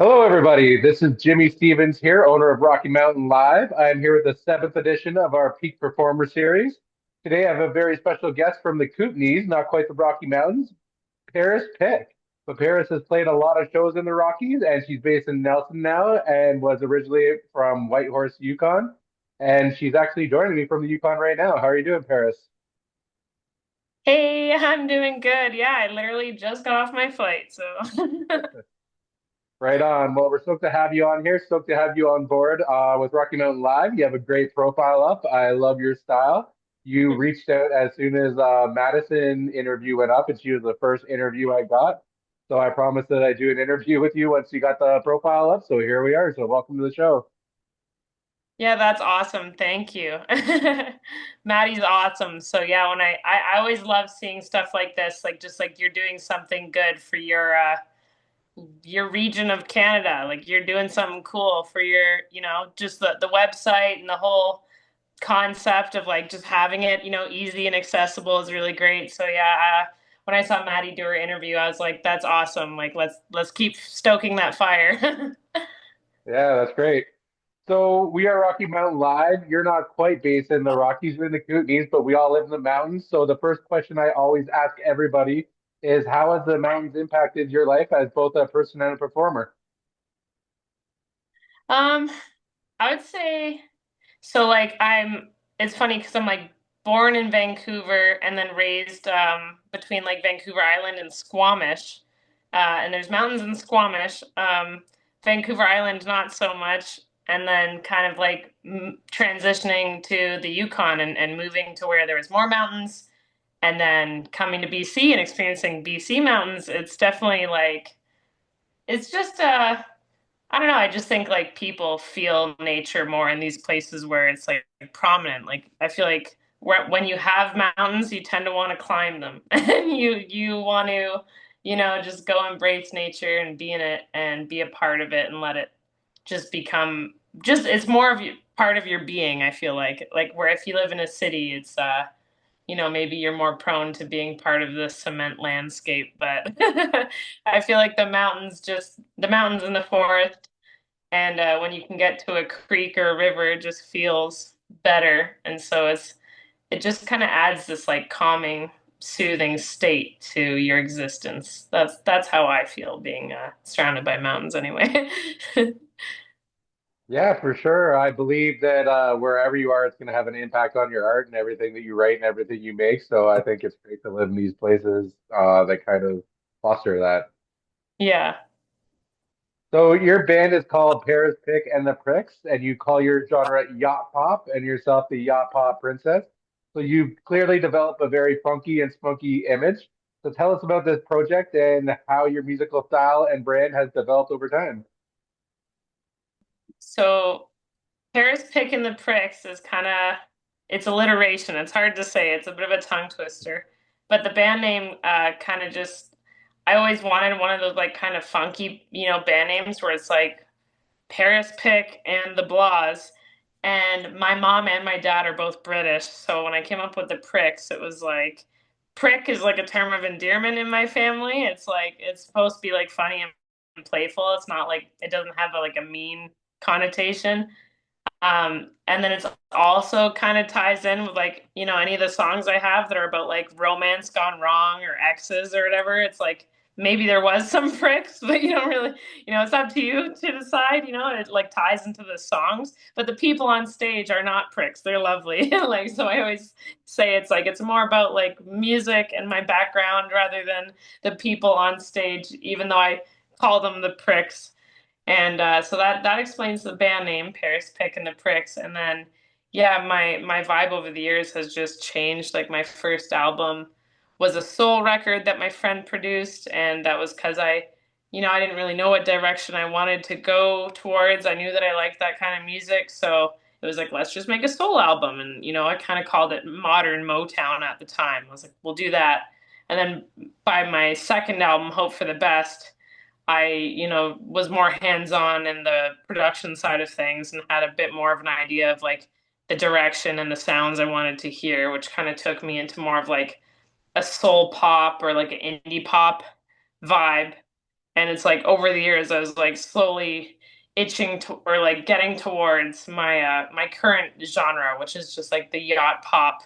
Hello, everybody. This is Jimmy Stevens here, owner of Rocky Mountain Live. I am here with the seventh edition of our Peak Performer Series. Today, I have a very special guest from the Kootenays, not quite the Rocky Mountains, Paris Pick. But Paris has played a lot of shows in the Rockies, and she's based in Nelson now and was originally from Whitehorse, Yukon. And she's actually joining me from the Yukon right now. How are you doing, Paris? Hey, I'm doing good. Yeah, I literally just got off my flight, so Right on. Well, we're stoked to have you on here. Stoked to have you on board with Rocky Mountain Live. You have a great profile up. I love your style. You reached out as soon as Madison interview went up, and she was the first interview I got. So I promised that I'd do an interview with you once you got the profile up. So here we are. So welcome to the show. yeah, that's awesome. Thank you. Maddie's awesome. So yeah, when I always love seeing stuff like this, like just like you're doing something good for your region of Canada. Like you're doing something cool for your, just the website and the whole concept of like just having it, easy and accessible is really great. So yeah, when I saw Maddie do her interview, I was like, that's awesome. Like let's keep stoking that fire. Yeah, that's great. So we are Rocky Mountain Live. You're not quite based in the Rockies, you're in the Kootenays, but we all live in the mountains. So the first question I always ask everybody is, how has the mountains impacted your life as both a person and a performer? Um, I would say so like it's funny because I'm like born in Vancouver and then raised between like Vancouver Island and Squamish. And there's mountains in Squamish. Vancouver Island not so much. And then kind of like transitioning to the Yukon and moving to where there was more mountains and then coming to BC and experiencing BC mountains, it's definitely like it's just I don't know. I just think like people feel nature more in these places where it's like prominent. Like I feel like when you have mountains, you tend to want to climb them, and you want to, just go embrace nature and be in it and be a part of it and let it just become just it's more of part of your being. I feel like where if you live in a city, it's maybe you're more prone to being part of the cement landscape, but I feel like the mountains and the forest and when you can get to a creek or a river, it just feels better. And so it just kind of adds this like calming, soothing state to your existence. That's how I feel being surrounded by mountains anyway. Yeah, for sure. I believe that wherever you are, it's going to have an impact on your art and everything that you write and everything you make. So I think it's great to live in these places that kind of foster that. Yeah. So your band is called Paris Pick and the Pricks, and you call your genre yacht pop and yourself the Yacht-Pop Princess. So you've clearly developed a very funky and spunky image. So tell us about this project and how your musical style and brand has developed over time. So Paris Pick and the Pricks is kind of it's alliteration. It's hard to say. It's a bit of a tongue twister. But the band name kind of just I always wanted one of those like kind of funky, band names where it's like Paris Pick and the Blahs. And my mom and my dad are both British. So when I came up with the Pricks, it was like prick is like a term of endearment in my family. It's like it's supposed to be like funny and playful. It's not like it doesn't have like a mean connotation. And then it's also kind of ties in with like, any of the songs I have that are about like romance gone wrong or exes or whatever. It's like maybe there was some pricks, but you don't really, it's up to you to decide, it like ties into the songs. But the people on stage are not pricks. They're lovely. Like, so I always say it's like it's more about like music and my background rather than the people on stage, even though I call them the pricks. And so that explains the band name, Paris Pick and the Pricks. And then, yeah, my vibe over the years has just changed. Like my first album was a soul record that my friend produced, and that was because I didn't really know what direction I wanted to go towards. I knew that I liked that kind of music, so it was like, let's just make a soul album. And I kind of called it modern Motown at the time. I was like, we'll do that. And then by my second album, Hope for the Best. I was more hands-on in the production side of things and had a bit more of an idea of like the direction and the sounds I wanted to hear, which kind of took me into more of like a soul pop or like an indie pop vibe. And it's like over the years, I was like slowly itching to or like getting towards my current genre, which is just like the yacht pop.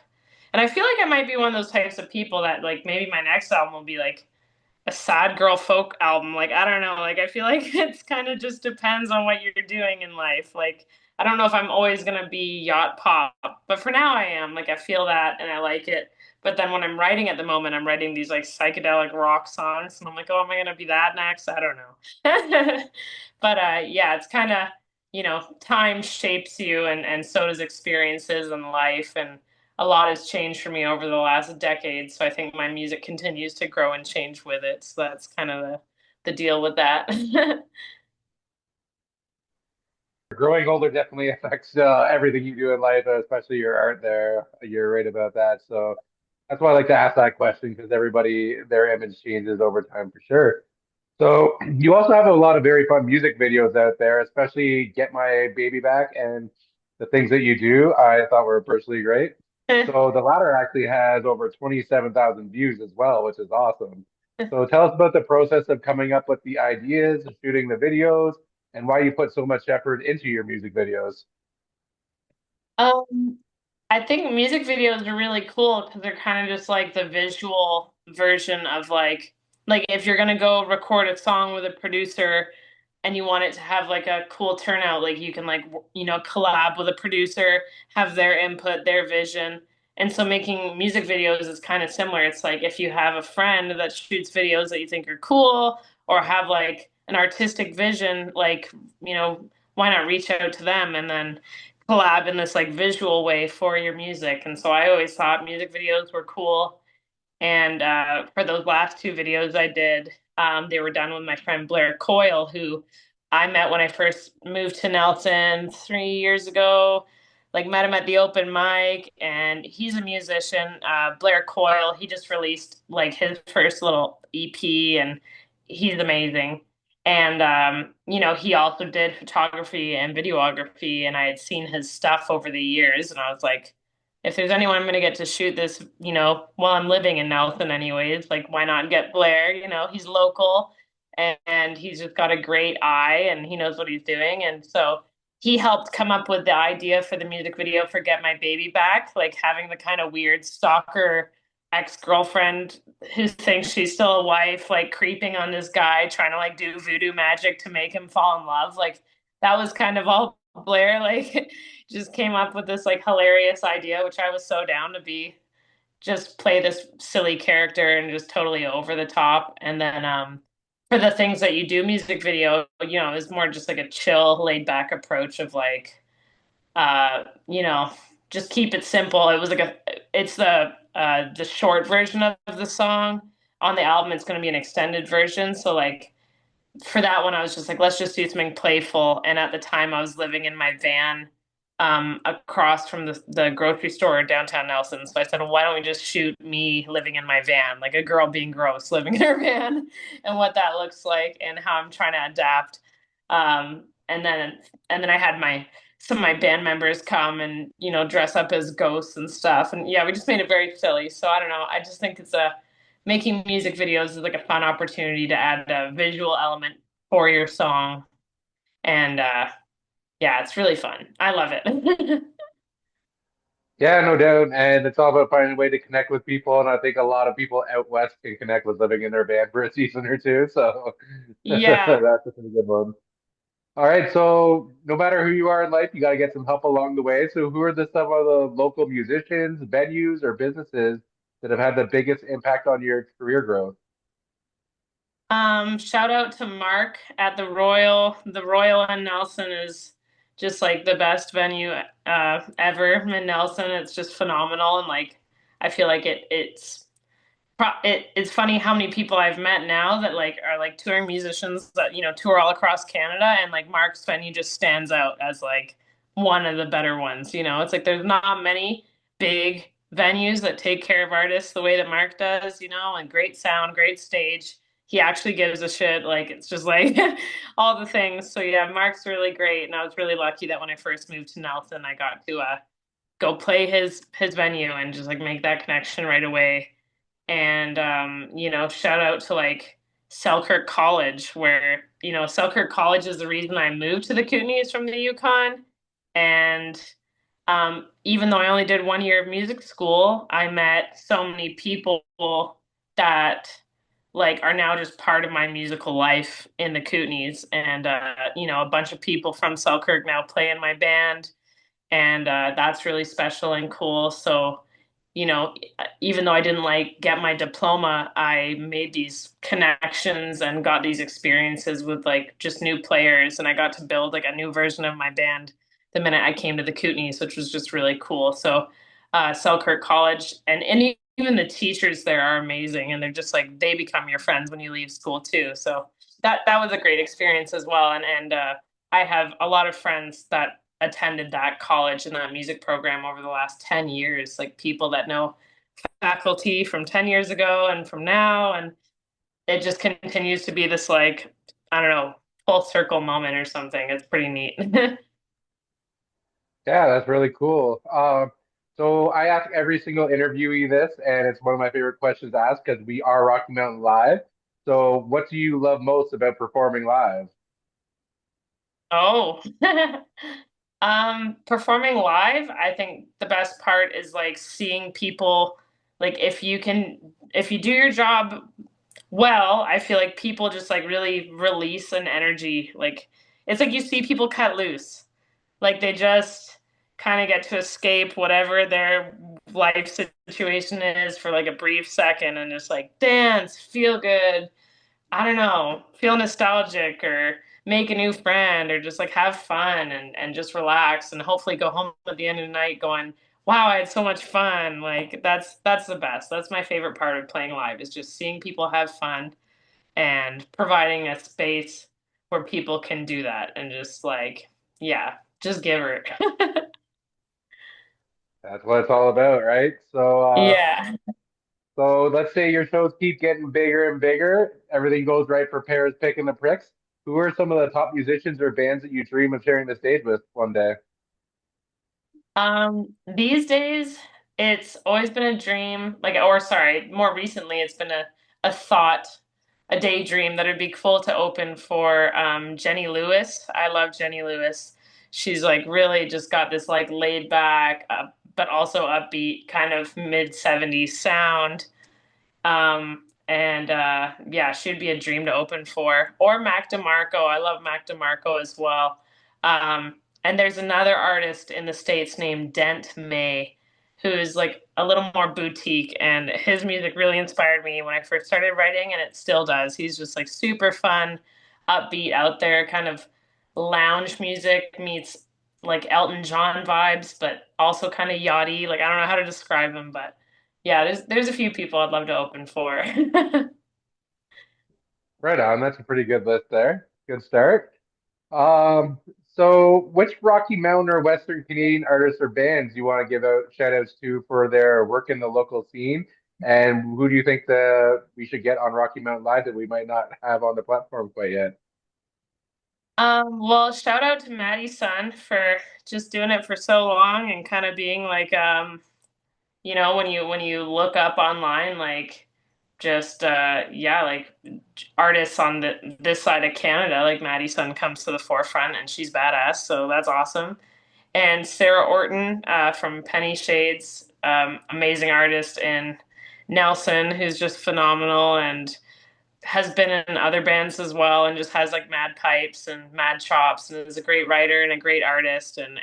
And I feel like I might be one of those types of people that like maybe my next album will be like a sad girl folk album. Like, I don't know. Like, I feel like it's kind of just depends on what you're doing in life. Like, I don't know if I'm always gonna be yacht pop, but for now I am. Like, I feel that and I like it. But then when I'm writing at the moment, I'm writing these like psychedelic rock songs, and I'm like, oh, am I gonna be that next? I don't know. But yeah, it's kind of time shapes you, and so does experiences in life, and a lot has changed for me over the last decade. So I think my music continues to grow and change with it. So that's kind of the deal with that. Growing older definitely affects everything you do in life, especially your art there. You're right about that. So that's why I like to ask that question because everybody, their image changes over time for sure. So you also have a lot of very fun music videos out there, especially Get My Baby Back and the things that you do, I thought were personally great. So the latter actually has over 27,000 views as well, which is awesome. So tell us about the process of coming up with the ideas, shooting the videos, and why you put so much effort into your music videos. Um, I think music videos are really cool because they're kind of just like the visual version of like if you're gonna go record a song with a producer and you want it to have like a cool turnout, like you can like collab with a producer, have their input, their vision. And so making music videos is kind of similar. It's like if you have a friend that shoots videos that you think are cool or have like an artistic vision, like, why not reach out to them and then collab in this like visual way for your music. And so I always thought music videos were cool. And for those last two videos I did, they were done with my friend Blair Coyle, who I met when I first moved to Nelson 3 years ago. Like met him at the open mic, and he's a musician. Blair Coyle, he just released like his first little EP, and he's amazing. And he also did photography and videography, and I had seen his stuff over the years, and I was like, if there's anyone I'm going to get to shoot this, while I'm living in Nelson anyways, like why not get Blair? He's local and he's just got a great eye and he knows what he's doing. And so he helped come up with the idea for the music video for Get My Baby Back, like having the kind of weird stalker ex-girlfriend who thinks she's still a wife, like creeping on this guy, trying to like do voodoo magic to make him fall in love. Like that was kind of all Blair, like just came up with this like hilarious idea, which I was so down to be just play this silly character and just totally over the top. And then for the things that you do music video, is more just like a chill, laid back approach of like uh, you know, just keep it simple. It was like it's the short version of the song on the album. It's going to be an extended version. So like for that one, I was just like, let's just do something playful. And at the time, I was living in my van across from the grocery store downtown Nelson. So I said, well, why don't we just shoot me living in my van, like a girl being gross living in her van, and what that looks like, and how I'm trying to adapt. And then I had some of my band members come and dress up as ghosts and stuff. And yeah, we just made it very silly. So I don't know. I just think it's a making music videos is like a fun opportunity to add a visual element for your song. And yeah, it's really fun. I love it. Yeah, no doubt. And it's all about finding a way to connect with people. And I think a lot of people out west can connect with living in their van for a season or two. So Yeah. that's a pretty good one. All right. So no matter who you are in life, you got to get some help along the way. So who are some of the local musicians, venues, or businesses that have had the biggest impact on your career growth? Shout out to Mark at the Royal. The Royal in Nelson is just like the best venue ever in Nelson. It's just phenomenal, and like I feel like it's funny how many people I've met now that like are like touring musicians that tour all across Canada, and like Mark's venue just stands out as like one of the better ones. It's like there's not many big venues that take care of artists the way that Mark does. And great sound, great stage. He actually gives a shit. Like it's just like all the things. So yeah, Mark's really great, and I was really lucky that when I first moved to Nelson, I got to go play his venue and just like make that connection right away. And shout out to like Selkirk College, where, Selkirk College is the reason I moved to the Kootenays from the Yukon. And even though I only did 1 year of music school, I met so many people that like are now just part of my musical life in the Kootenays. And a bunch of people from Selkirk now play in my band, and that's really special and cool. So, even though I didn't like get my diploma, I made these connections and got these experiences with like just new players, and I got to build like a new version of my band the minute I came to the Kootenays, which was just really cool. So, Selkirk College and even the teachers there are amazing, and they're just like they become your friends when you leave school too. So that was a great experience as well, and I have a lot of friends that attended that college and that music program over the last 10 years, like people that know faculty from 10 years ago and from now. And it just continues to be this, like, I don't know, full circle moment or something. It's pretty neat. Yeah, that's really cool. So I ask every single interviewee this, and it's one of my favorite questions to ask because we are Rocky Mountain Live. So, what do you love most about performing live? Oh, performing live, I think the best part is like seeing people, like if you do your job well, I feel like people just like really release an energy. Like it's like you see people cut loose. Like they just kind of get to escape whatever their life situation is for like a brief second and just like dance, feel good, I don't know, feel nostalgic or make a new friend or just like have fun and just relax and hopefully go home at the end of the night going, wow, I had so much fun. Like that's the best. That's my favorite part of playing live is just seeing people have fun and providing a space where people can do that and just like, yeah, just give her. That's what it's all about, right? Yeah. So let's say your shows keep getting bigger and bigger. Everything goes right for Paris picking the pricks. Who are some of the top musicians or bands that you dream of sharing the stage with one day? These days, it's always been a dream, like, or sorry, more recently, it's been a thought, a daydream that it'd be cool to open for Jenny Lewis. I love Jenny Lewis. She's like really just got this like laid back, but also upbeat kind of mid 70s sound. And Yeah, she'd be a dream to open for. Or Mac DeMarco. I love Mac DeMarco as well. And there's another artist in the States named Dent May, who is like a little more boutique, and his music really inspired me when I first started writing, and it still does. He's just like super fun, upbeat, out there, kind of lounge music meets like Elton John vibes, but also kind of yachty. Like I don't know how to describe him, but yeah, there's a few people I'd love to open for. Right on. That's a pretty good list there. Good start. So which Rocky Mountain or Western Canadian artists or bands do you want to give out shout outs to for their work in the local scene? And who do you think we should get on Rocky Mountain Live that we might not have on the platform quite yet? Well, shout out to Maddie's son for just doing it for so long and kind of being like, when you look up online, like just yeah, like artists on this side of Canada, like Maddie's son comes to the forefront and she's badass, so that's awesome. And Sarah Orton from Penny Shades, amazing artist, and Nelson, who's just phenomenal and has been in other bands as well, and just has like mad pipes and mad chops, and is a great writer and a great artist. And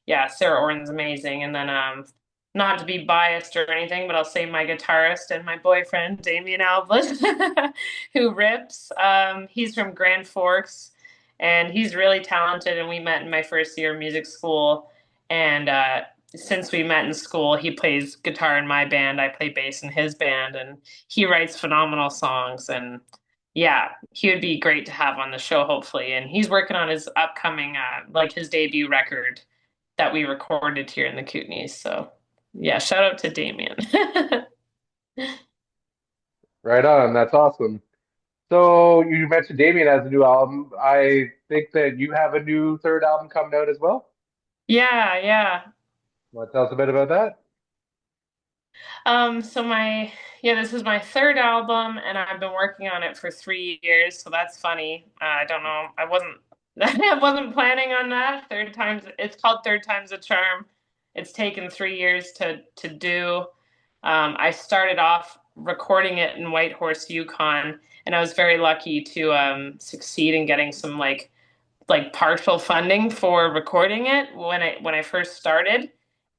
yeah, Sarah Orton's amazing. And then not to be biased or anything, but I'll say my guitarist and my boyfriend Damien Alblin, who rips. He's from Grand Forks and he's really talented, and we met in my first year of music school. And since we met in school, he plays guitar in my band, I play bass in his band, and he writes phenomenal songs. And yeah, he would be great to have on the show, hopefully. And he's working on his upcoming like his debut record that we recorded here in the Kootenays. So yeah, shout out to Damien. Right on. That's awesome. So you mentioned Damien has a new album. I think that you have a new third album coming out as well. Yeah, yeah. Want to tell us a bit about that? So this is my third album, and I've been working on it for 3 years. So that's funny. I don't know. I wasn't, I wasn't planning on that. It's called Third Time's a Charm. It's taken 3 years to do. I started off recording it in Whitehorse, Yukon, and I was very lucky to succeed in getting some like partial funding for recording it when I first started.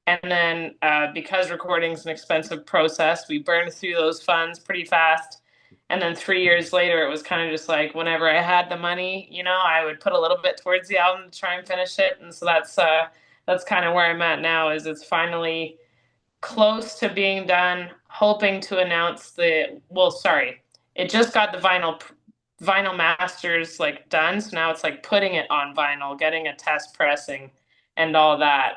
And then because recording is an expensive process, we burned through those funds pretty fast. And then 3 years later, it was kind of just like whenever I had the money, I would put a little bit towards the album to try and finish it. And so that's kind of where I'm at now. Is it's finally close to being done, hoping to announce sorry, it just got the vinyl masters like done, so now it's like putting it on vinyl, getting a test pressing and all that.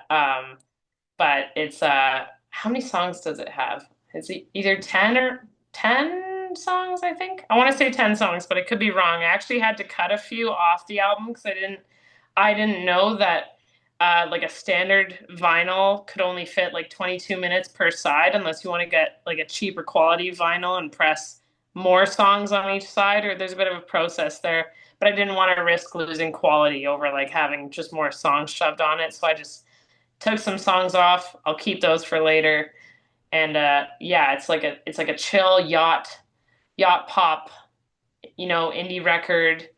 But it's how many songs does it have? Is it either 10 or 10 songs, I think? I want to say 10 songs, but it could be wrong. I actually had to cut a few off the album because I didn't know that like a standard vinyl could only fit like 22 minutes per side unless you want to get like a cheaper quality vinyl and press more songs on each side, or there's a bit of a process there. But I didn't want to risk losing quality over like having just more songs shoved on it. So I just took some songs off. I'll keep those for later. And yeah, it's like a chill yacht pop, indie record.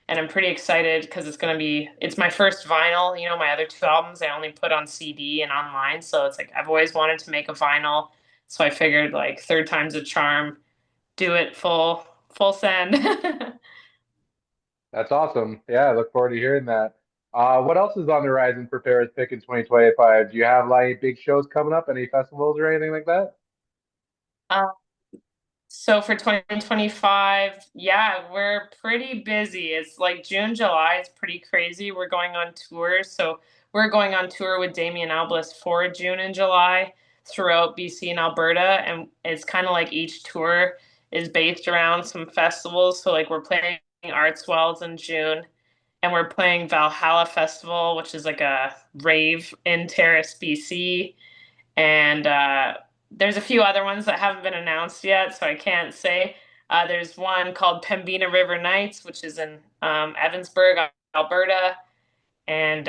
And I'm pretty excited because it's my first vinyl. My other two albums I only put on CD and online. So it's like I've always wanted to make a vinyl. So I figured like third time's a charm, do it full send. That's awesome. Yeah, I look forward to hearing that. What else is on the horizon for Paris Pick in 2025? Do you have like big shows coming up, any festivals or anything like that? So for 2025, yeah, we're pretty busy. It's like June, July is pretty crazy. We're going on tour. So we're going on tour with Damien Albarn for June and July throughout BC and Alberta. And it's kind of like each tour is based around some festivals. So like we're playing Arts Wells in June, and we're playing Valhalla Festival, which is like a rave in Terrace, BC. And there's a few other ones that haven't been announced yet, so I can't say. There's one called Pembina River Nights, which is in Evansburg, Alberta, and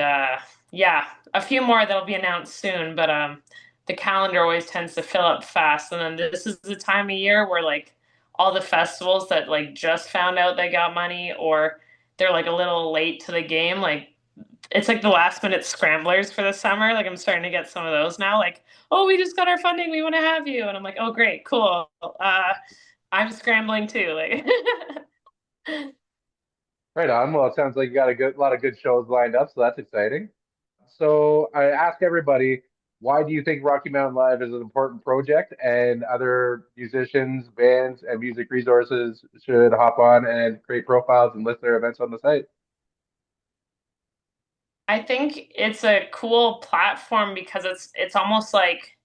yeah, a few more that'll be announced soon. But the calendar always tends to fill up fast, and then this is the time of year where like all the festivals that like just found out they got money, or they're like a little late to the game, like it's like the last minute scramblers for the summer. Like I'm starting to get some of those now. Like, oh, we just got our funding. We want to have you. And I'm like, oh, great, cool. I'm scrambling too. Like, Right on. Well, it sounds like you got a lot of good shows lined up, so that's exciting. So I ask everybody, why do you think Rocky Mountain Live is an important project, and other musicians, bands, and music resources should hop on and create profiles and list their events on the site? I think it's a cool platform because it's almost like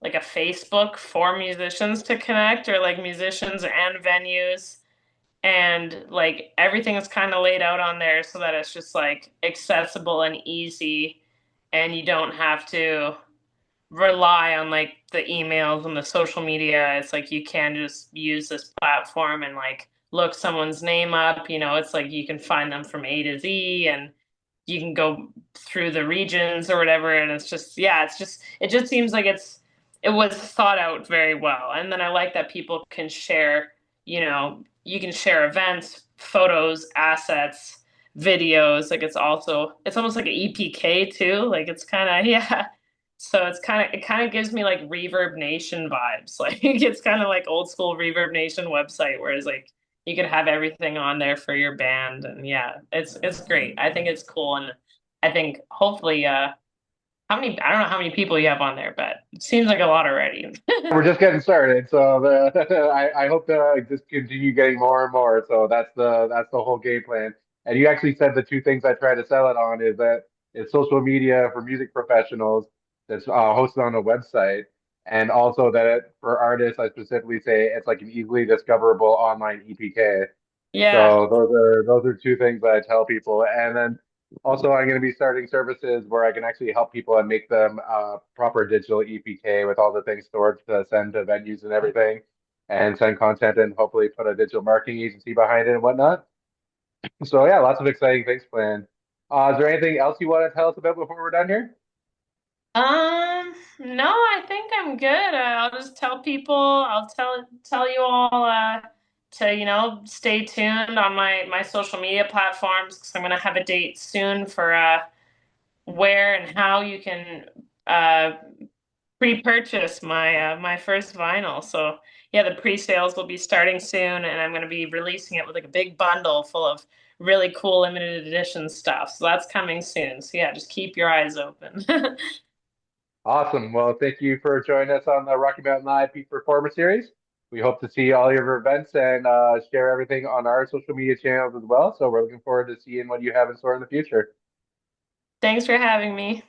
a Facebook for musicians to connect, or like musicians and venues, and like everything is kind of laid out on there so that it's just like accessible and easy, and you don't have to rely on like the emails and the social media. It's like you can just use this platform and like look someone's name up. It's like you can find them from A to Z, and you can go through the regions or whatever. And it's just, yeah, it just seems like it was thought out very well. And then I like that people can share, you can share events, photos, assets, videos. Like it's almost like an EPK too. Like it's kind of, yeah. So it kind of gives me like Reverb Nation vibes. Like it's kind of like old school Reverb Nation website, whereas like you could have everything on there for your band. And yeah, it's great. I think it's cool. And I think hopefully I don't know how many people you have on there, but it seems like a lot already. We're just getting started, so I hope to just continue getting more and more. So that's the whole game plan. And you actually said the two things I try to sell it on is that it's social media for music professionals that's hosted on a website, and also that for artists, I specifically say it's like an easily discoverable online EPK. Yeah. So those are two things that I tell people. And then Also, I'm going to be starting services where I can actually help people and make them proper digital EPK with all the things stored to send to venues and everything, and send content and hopefully put a digital marketing agency behind it and whatnot. So yeah, lots of exciting things planned. Is there anything else you want to tell us about before we're done here? No, I think I'm good. I'll just tell people, I'll tell you all to, stay tuned on my social media platforms because I'm gonna have a date soon for where and how you can uh pre-purchase my first vinyl. So yeah, the pre-sales will be starting soon, and I'm gonna be releasing it with like a big bundle full of really cool limited edition stuff. So that's coming soon. So yeah, just keep your eyes open. Awesome. Well, thank you for joining us on the Rocky Mountain Live Peak Performer Series. We hope to see all your events and share everything on our social media channels as well. So we're looking forward to seeing what you have in store in the future. Thanks for having me.